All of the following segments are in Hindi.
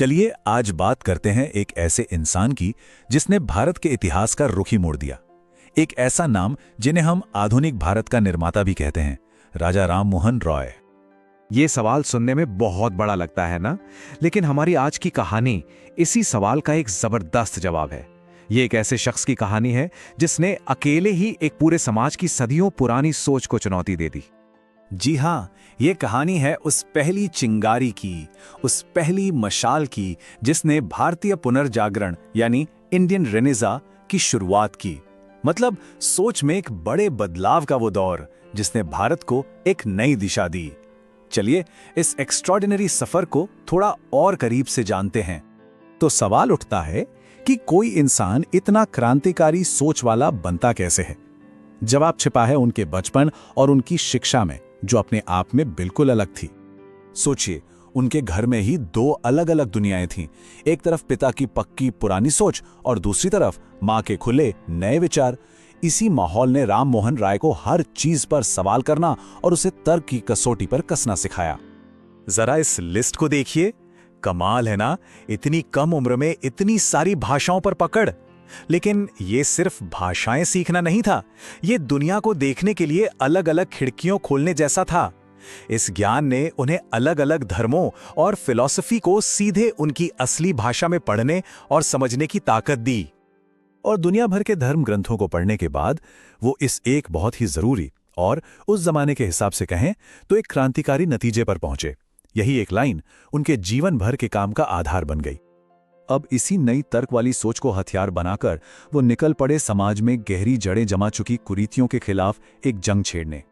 चलिए आज बात करते हैं एक ऐसे इंसान की जिसने भारत के इतिहास का रुख ही मोड़ दिया। एक ऐसा नाम जिन्हें हम आधुनिक भारत का निर्माता भी कहते हैं, राजा राममोहन रॉय। ये सवाल सुनने में बहुत बड़ा लगता है ना, लेकिन हमारी आज की कहानी इसी सवाल का एक जबरदस्त जवाब है। ये एक ऐसे शख्स की कहानी है जिसने अकेले ही एक पूरे समाज की सदियों पुरानी सोच को चुनौती दे दी। जी हाँ, ये कहानी है उस पहली चिंगारी की, उस पहली मशाल की जिसने भारतीय पुनर्जागरण यानी इंडियन रेनेसा की शुरुआत की। मतलब सोच में एक बड़े बदलाव का वो दौर जिसने भारत को एक नई दिशा दी। चलिए इस एक्स्ट्रॉर्डिनरी सफर को थोड़ा और करीब से जानते हैं। तो सवाल उठता है कि कोई इंसान इतना क्रांतिकारी सोच वाला बनता कैसे है? जवाब छिपा है उनके बचपन और उनकी शिक्षा में, जो अपने आप में बिल्कुल अलग थी। सोचिए, उनके घर में ही दो अलग अलग दुनियाएं थीं। एक तरफ पिता की पक्की पुरानी सोच और दूसरी तरफ मां के खुले नए विचार। इसी माहौल ने राममोहन राय को हर चीज पर सवाल करना और उसे तर्क की कसौटी पर कसना सिखाया। जरा इस लिस्ट को देखिए, कमाल है ना, इतनी कम उम्र में इतनी सारी भाषाओं पर पकड़। लेकिन ये सिर्फ भाषाएं सीखना नहीं था, ये दुनिया को देखने के लिए अलग अलग खिड़कियों खोलने जैसा था। इस ज्ञान ने उन्हें अलग अलग धर्मों और फिलॉसफी को सीधे उनकी असली भाषा में पढ़ने और समझने की ताकत दी। और दुनिया भर के धर्म ग्रंथों को पढ़ने के बाद वो इस एक बहुत ही जरूरी और उस जमाने के हिसाब से कहें तो एक क्रांतिकारी नतीजे पर पहुंचे। यही एक लाइन उनके जीवन भर के काम का आधार बन गई। अब इसी नई तर्क वाली सोच को हथियार बनाकर वो निकल पड़े समाज में गहरी जड़ें जमा चुकी कुरीतियों के खिलाफ एक जंग छेड़ने।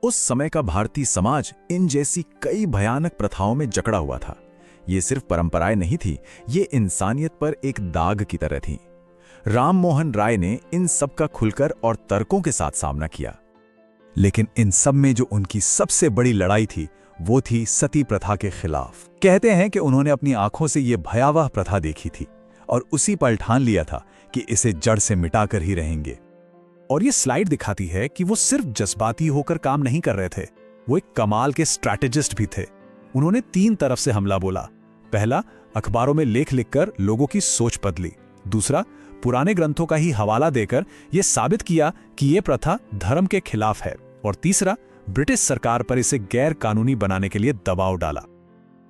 उस समय का भारतीय समाज इन जैसी कई भयानक प्रथाओं में जकड़ा हुआ था। ये सिर्फ परंपराएं नहीं थी, ये इंसानियत पर एक दाग की तरह थी। राममोहन राय ने इन सब का खुलकर और तर्कों के साथ सामना किया। लेकिन इन सब में जो उनकी सबसे बड़ी लड़ाई थी वो थी सती प्रथा के खिलाफ। कहते हैं कि उन्होंने अपनी आंखों से ये भयावह प्रथा देखी थी और उसी पल ठान लिया था कि इसे जड़ से मिटाकर ही रहेंगे। और ये स्लाइड दिखाती है कि वो सिर्फ जज्बाती होकर काम नहीं कर रहे थे, वो एक कमाल के स्ट्रैटेजिस्ट भी थे। उन्होंने 3 तरफ से हमला बोला। पहला, अखबारों में लेख लिखकर लोगों की सोच बदली। दूसरा, पुराने ग्रंथों का ही हवाला देकर यह साबित किया कि यह प्रथा धर्म के खिलाफ है। और तीसरा, ब्रिटिश सरकार पर इसे गैर कानूनी बनाने के लिए दबाव डाला।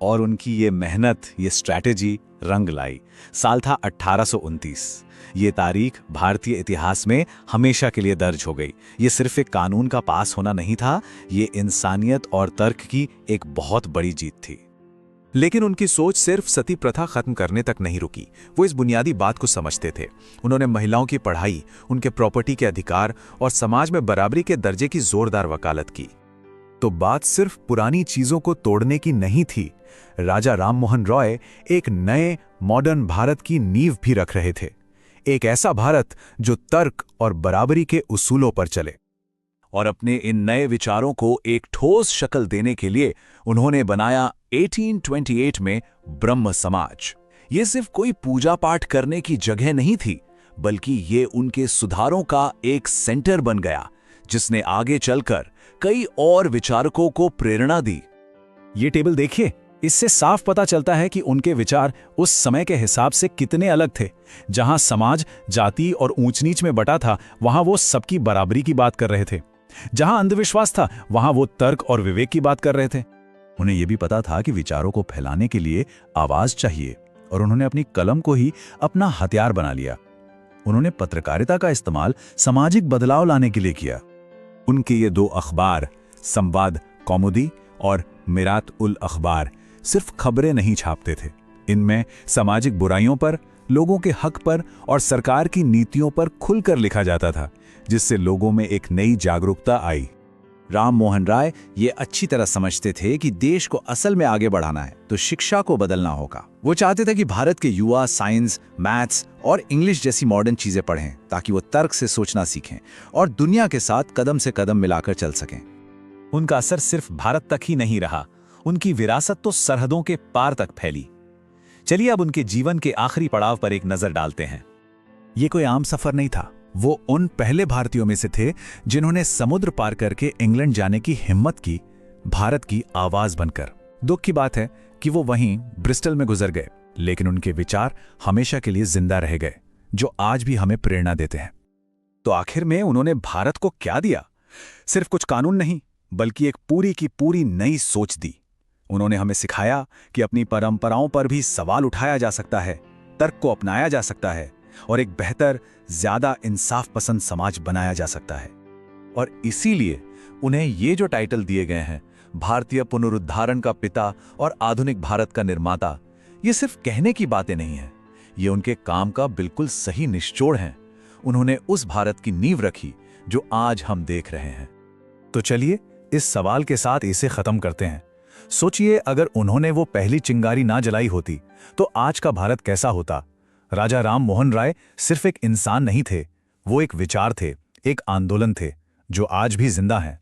और उनकी ये मेहनत, ये स्ट्रैटेजी रंग लाई। साल था 1829। ये तारीख भारतीय इतिहास में हमेशा के लिए दर्ज हो गई। ये सिर्फ एक कानून का पास होना नहीं था, ये इंसानियत और तर्क की एक बहुत बड़ी जीत थी। लेकिन उनकी सोच सिर्फ सती प्रथा खत्म करने तक नहीं रुकी। वो इस बुनियादी बात को समझते थे। उन्होंने महिलाओं की पढ़ाई, उनके प्रॉपर्टी के अधिकार और समाज में बराबरी के दर्जे की जोरदार वकालत की। तो बात सिर्फ पुरानी चीजों को तोड़ने की नहीं थी। राजा राममोहन रॉय एक नए मॉडर्न भारत की नींव भी रख रहे थे। एक ऐसा भारत जो तर्क और बराबरी के उसूलों पर चले। और अपने इन नए विचारों को एक ठोस शक्ल देने के लिए उन्होंने बनाया 1828 में ब्रह्म समाज। ये सिर्फ कोई पूजा पाठ करने की जगह नहीं थी, बल्कि ये उनके सुधारों का एक सेंटर बन गया, जिसने आगे चलकर कई और विचारकों को प्रेरणा दी। ये टेबल देखिए, इससे साफ पता चलता है कि उनके विचार उस समय के हिसाब से कितने अलग थे। जहां समाज जाति और ऊंच नीच में बटा था, वहां वो सबकी बराबरी की बात कर रहे थे। जहां अंधविश्वास था, वहां वो तर्क और विवेक की बात कर रहे थे। उन्हें यह भी पता था कि विचारों को फैलाने के लिए आवाज चाहिए, और उन्होंने अपनी कलम को ही अपना हथियार बना लिया। उन्होंने पत्रकारिता का इस्तेमाल सामाजिक बदलाव लाने के लिए किया। उनके ये 2 अखबार, संवाद कौमुदी और मिरात उल अखबार, सिर्फ खबरें नहीं छापते थे। इनमें सामाजिक बुराइयों पर, लोगों के हक पर और सरकार की नीतियों पर खुलकर लिखा जाता था, जिससे लोगों में एक नई जागरूकता आई। राममोहन राय ये अच्छी तरह समझते थे कि देश को असल में आगे बढ़ाना है तो शिक्षा को बदलना होगा। वो चाहते थे कि भारत के युवा साइंस, मैथ्स और इंग्लिश जैसी मॉडर्न चीजें पढ़ें, ताकि वो तर्क से सोचना सीखें और दुनिया के साथ कदम से कदम मिलाकर चल सकें। उनका असर सिर्फ भारत तक ही नहीं रहा, उनकी विरासत तो सरहदों के पार तक फैली। चलिए अब उनके जीवन के आखिरी पड़ाव पर एक नजर डालते हैं। ये कोई आम सफर नहीं था। वो उन पहले भारतीयों में से थे जिन्होंने समुद्र पार करके इंग्लैंड जाने की हिम्मत की, भारत की आवाज बनकर। दुख की बात है कि वो वहीं ब्रिस्टल में गुजर गए। लेकिन उनके विचार हमेशा के लिए जिंदा रह गए, जो आज भी हमें प्रेरणा देते हैं। तो आखिर में उन्होंने भारत को क्या दिया? सिर्फ कुछ कानून नहीं, बल्कि एक पूरी की पूरी नई सोच दी। उन्होंने हमें सिखाया कि अपनी परंपराओं पर भी सवाल उठाया जा सकता है, तर्क को अपनाया जा सकता है और एक बेहतर, ज्यादा इंसाफ पसंद समाज बनाया जा सकता है। और इसीलिए उन्हें ये जो टाइटल दिए गए हैं, भारतीय पुनरुद्धारण का पिता और आधुनिक भारत का निर्माता, ये सिर्फ कहने की बातें नहीं हैं, ये उनके काम का बिल्कुल सही निचोड़ हैं। उन्होंने उस भारत की नींव रखी जो आज हम देख रहे हैं। तो चलिए इस सवाल के साथ इसे खत्म करते हैं। सोचिए, अगर उन्होंने वो पहली चिंगारी ना जलाई होती तो आज का भारत कैसा होता? राजा राम मोहन राय सिर्फ एक इंसान नहीं थे, वो एक विचार थे, एक आंदोलन थे, जो आज भी जिंदा हैं।